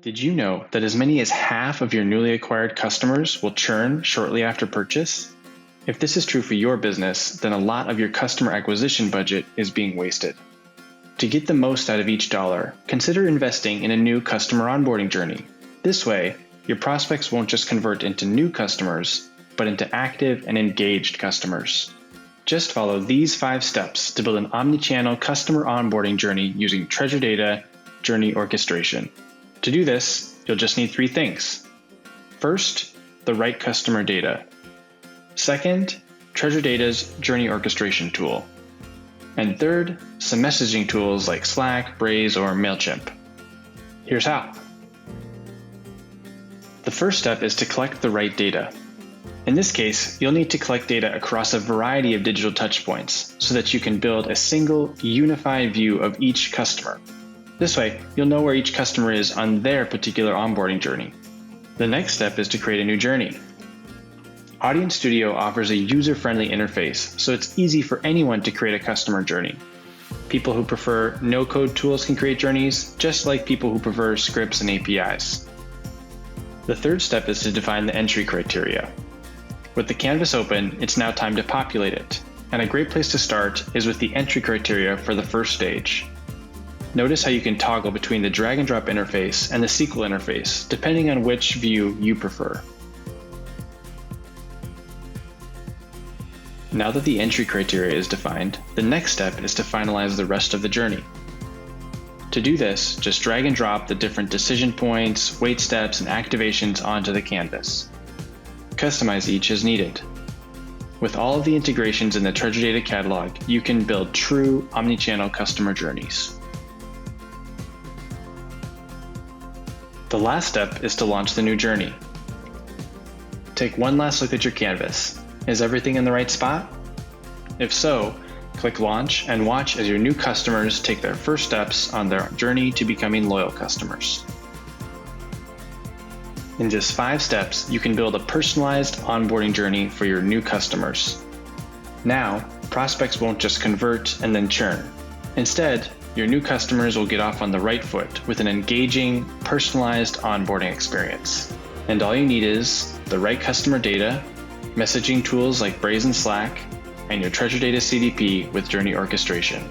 Did you know that as many as half of your newly acquired customers will churn shortly after purchase? If this is true for your business, then a lot of your customer acquisition budget is being wasted. To get the most out of each dollar, consider investing in a new customer onboarding journey. This way, your prospects won't just convert into new customers, but into active and engaged customers. Just follow these 5 steps to build an omnichannel customer onboarding journey using Treasure Data Journey Orchestration. To do this, you'll just need 3 things. First, the right customer data. Second, Treasure Data's Journey Orchestration tool. And third, some messaging tools like Slack, Braze, or MailChimp. Here's how. The first step is to collect the right data. In this case, you'll need to collect data across a variety of digital touchpoints so that you can build a single, unified view of each customer. This way, you'll know where each customer is on their particular onboarding journey. The next step is to create a new journey. Audience Studio offers a user-friendly interface, so it's easy for anyone to create a customer journey. People who prefer no-code tools can create journeys, just like people who prefer scripts and APIs. The third step is to define the entry criteria. With the canvas open, it's now time to populate it, and a great place to start is with the entry criteria for the first stage. Notice how you can toggle between the drag and drop interface and the SQL interface, depending on which view you prefer. Now that the entry criteria is defined, the next step is to finalize the rest of the journey. To do this, just drag and drop the different decision points, wait steps, and activations onto the canvas. Customize each as needed. With all of the integrations in the Treasure Data catalog, you can build true omnichannel customer journeys. The last step is to launch the new journey. Take one last look at your canvas. Is everything in the right spot? If so, click Launch and watch as your new customers take their first steps on their journey to becoming loyal customers. In just 5 steps, you can build a personalized onboarding journey for your new customers. Now, prospects won't just convert and then churn. Instead, your new customers will get off on the right foot with an engaging, personalized onboarding experience. And all you need is the right customer data, messaging tools like Braze and Slack, and your Treasure Data CDP with Journey Orchestration.